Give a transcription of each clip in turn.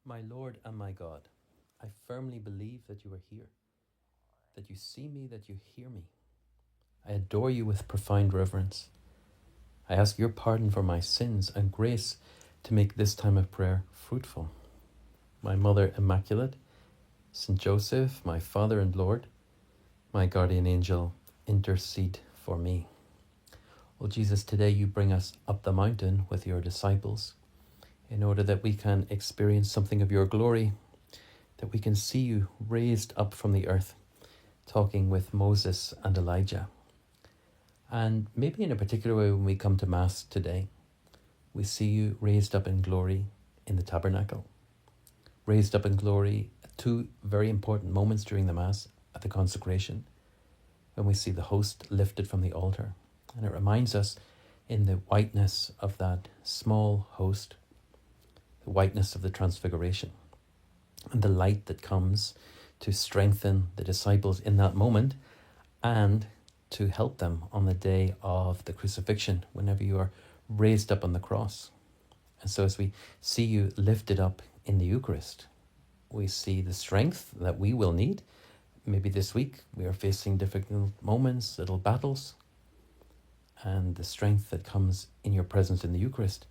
My Lord and my God, I firmly believe that you are here, that you see me, that you hear me. I adore you with profound reverence. I ask your pardon for my sins and grace to make this time of prayer fruitful. My Mother Immaculate, Saint Joseph, my Father and Lord, my guardian angel, intercede for me. Oh Jesus, today you bring us up the mountain with your disciples in order that we can experience something of your glory, that we can see you raised up from the earth, talking with Moses and Elijah. And maybe in a particular way, when we come to Mass today, we see you raised up in glory in the tabernacle, raised up in glory at two very important moments during the Mass, at the consecration, when we see the host lifted from the altar. And it reminds us in the whiteness of that small host, the whiteness of the transfiguration, and the light that comes to strengthen the disciples in that moment and to help them on the day of the crucifixion, whenever you are raised up on the cross. And so as we see you lifted up in the Eucharist, we see the strength that we will need. Maybe this week we are facing difficult moments, little battles, and the strength that comes in your presence in the Eucharist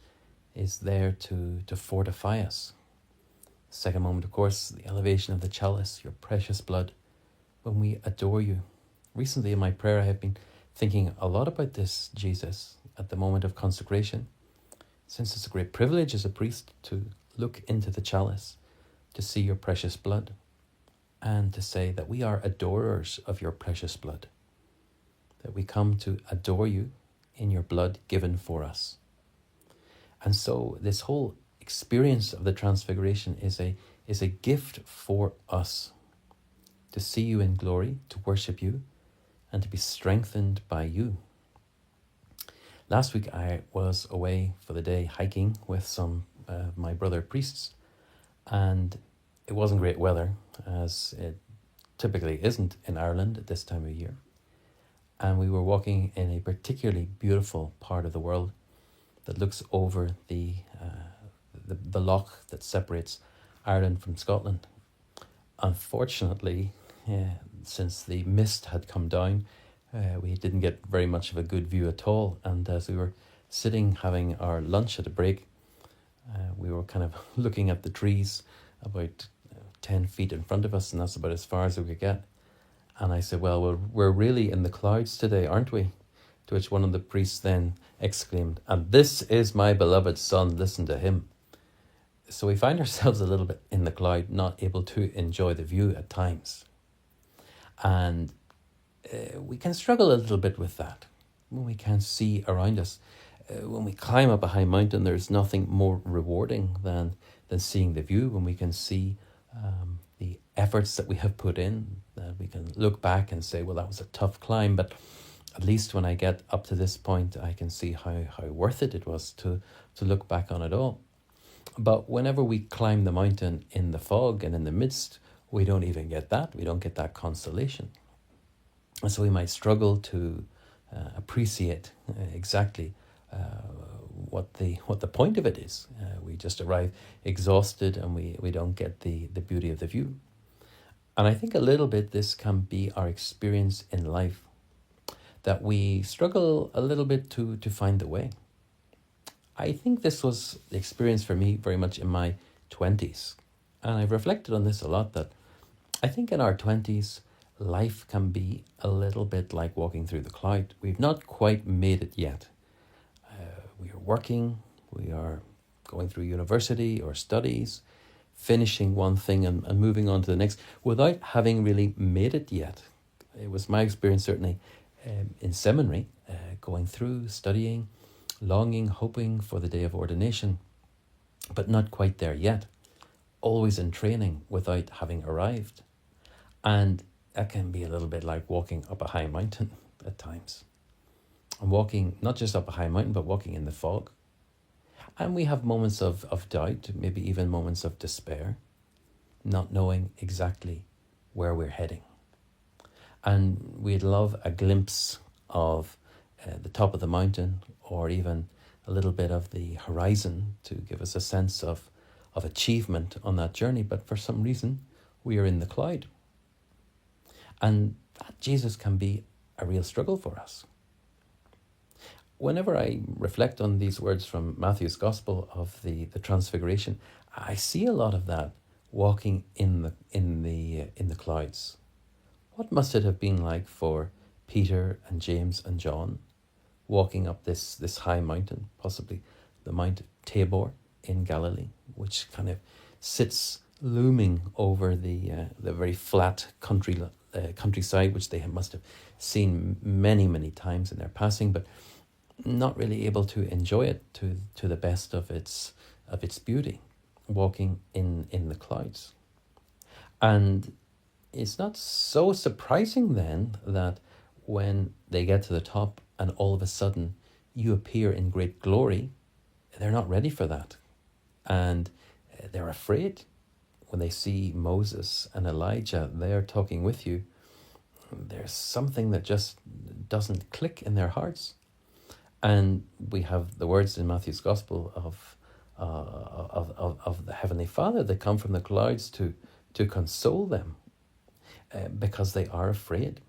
is there to fortify us. Second moment, of course, the elevation of the chalice, your precious blood, when we adore you. Recently in my prayer, I have been thinking a lot about this, Jesus, at the moment of consecration, since it's a great privilege as a priest to look into the chalice, to see your precious blood, and to say that we are adorers of your precious blood, that we come to adore you in your blood given for us. And so this whole experience of the Transfiguration is a gift for us to see you in glory, to worship you, and to be strengthened by you. Last week I was away for the day hiking with some of my brother priests, and it wasn't great weather, as it typically isn't in Ireland at this time of year. And we were walking in a particularly beautiful part of the world that looks over the loch that separates Ireland from Scotland. Unfortunately, since the mist had come down, we didn't get very much of a good view at all. And as we were sitting having our lunch at a break, we were kind of looking at the trees about 10 feet in front of us, and that's about as far as we could get. And I said, well, we're really in the clouds today, aren't we? To which one of the priests then exclaimed, "And this is my beloved son, listen to him." So we find ourselves a little bit in the cloud, not able to enjoy the view at times. And we can struggle a little bit with that when we can't see around us. When we climb up a high mountain, there's nothing more rewarding than seeing the view, when we can see the efforts that we have put in, that we can look back and say, well, that was a tough climb, but at least when I get up to this point, I can see how worth it was to look back on it all. But whenever we climb the mountain in the fog and in the midst, we don't even get that. We don't get that consolation. And so we might struggle to appreciate exactly what the point of it is. We just arrive exhausted and we don't get the beauty of the view. And I think a little bit this can be our experience in life, that we struggle a little bit to find the way. I think this was the experience for me very much in my 20s. And I've reflected on this a lot, that I think in our 20s, life can be a little bit like walking through the cloud. We've not quite made it yet. We are working, we are going through university or studies, finishing one thing and moving on to the next without having really made it yet. It was my experience certainly in seminary, going through, studying, longing, hoping for the day of ordination, but not quite there yet. Always in training without having arrived. And that can be a little bit like walking up a high mountain at times. And walking not just up a high mountain, but walking in the fog. And we have moments of doubt, maybe even moments of despair, not knowing exactly where we're heading. And we'd love a glimpse of the top of the mountain, or even a little bit of the horizon, to give us a sense of of achievement on that journey, but for some reason we are in the cloud. And that Jesus can be a real struggle for us. Whenever I reflect on these words from Matthew's Gospel of the Transfiguration, I see a lot of that walking in the clouds. What must it have been like for Peter and James and John walking up this high mountain, possibly the Mount Tabor in Galilee, which kind of sits looming over the very flat countryside, which they must have seen many, many times in their passing, but not really able to enjoy it to the best of its beauty, walking in the clouds. And it's not so surprising then that when they get to the top and all of a sudden you appear in great glory, they're not ready for that. And they're afraid when they see Moses and Elijah there talking with you. There's something that just doesn't click in their hearts. And we have the words in Matthew's Gospel of the Heavenly Father that come from the clouds to console them because they are afraid.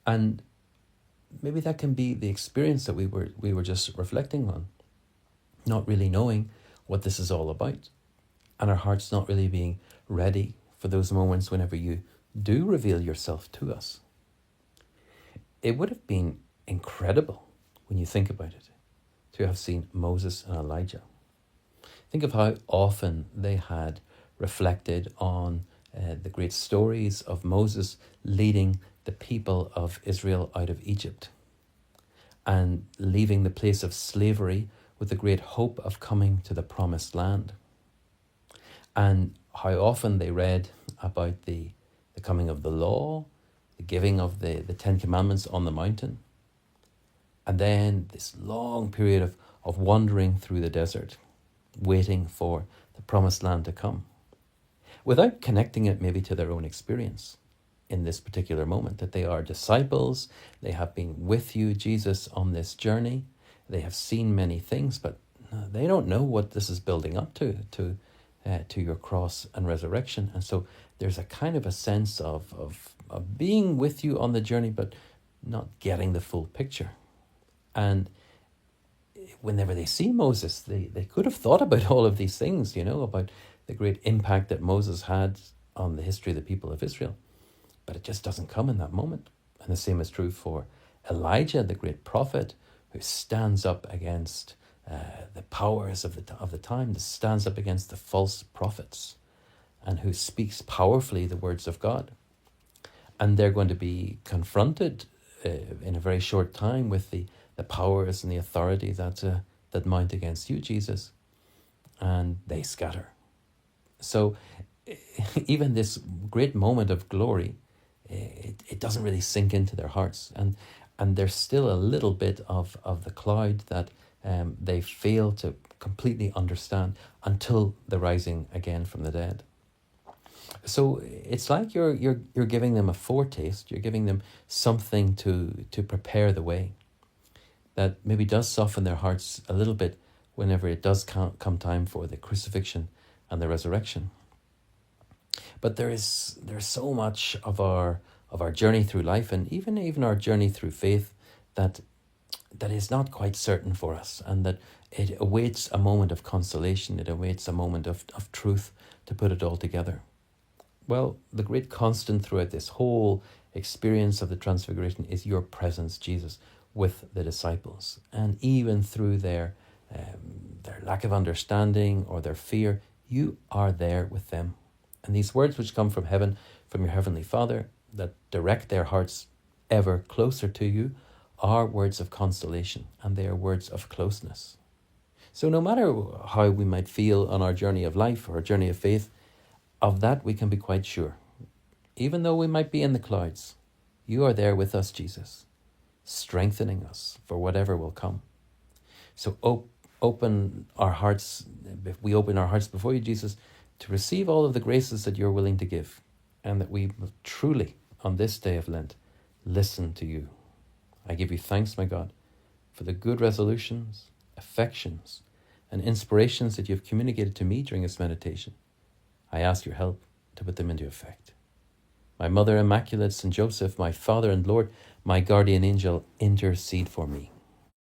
And maybe that can be the experience that we were just reflecting on, not really knowing what this is all about, and our hearts not really being ready for those moments whenever you do reveal yourself to us. It would have been incredible when you think about it, to have seen Moses and Elijah. Think of how often they had reflected on the great stories of Moses leading the people of Israel out of Egypt and leaving the place of slavery with the great hope of coming to the promised land. And how often they read about the coming of the law, the giving of the Ten Commandments on the mountain, and then this long period of wandering through the desert, waiting for the promised land to come, without connecting it maybe to their own experience in this particular moment, that they are disciples, they have been with you, Jesus, on this journey, they have seen many things, but they don't know what this is building up to your cross and resurrection. And so there's a kind of a sense of being with you on the journey, but not getting the full picture. And whenever they see Moses, they could have thought about all of these things, about the great impact that Moses had on the history of the people of Israel. But it just doesn't come in that moment. And the same is true for Elijah, the great prophet, who stands up against the powers of the time, that stands up against the false prophets, and who speaks powerfully the words of God. And they're going to be confronted in a very short time with the powers and the authority that mount against you, Jesus, and they scatter. So even this great moment of glory, it doesn't really sink into their hearts, and there's still a little bit of the cloud that they fail to completely understand until the rising again from the dead. So it's like you're giving them a foretaste, you're giving them something to prepare the way, that maybe does soften their hearts a little bit whenever it does come time for the crucifixion and the resurrection. But there's so much of our journey through life, and even our journey through faith, that is not quite certain for us, and that it awaits a moment of consolation, it awaits a moment of truth to put it all together. Well, the great constant throughout this whole experience of the Transfiguration is your presence, Jesus, with the disciples. And even through their lack of understanding or their fear, you are there with them. And these words which come from heaven, from your heavenly Father, that direct their hearts ever closer to you, are words of consolation, and they are words of closeness. So no matter how we might feel on our journey of life or our journey of faith, of that we can be quite sure. Even though we might be in the clouds, you are there with us, Jesus, strengthening us for whatever will come. So open our hearts, we open our hearts before you, Jesus, to receive all of the graces that you're willing to give, and that we will truly, on this day of Lent, listen to you. I give you thanks, my God, for the good resolutions, affections, and inspirations that you have communicated to me during this meditation. I ask your help to put them into effect. My Mother Immaculate, St. Joseph, my Father and Lord, my guardian angel, intercede for me.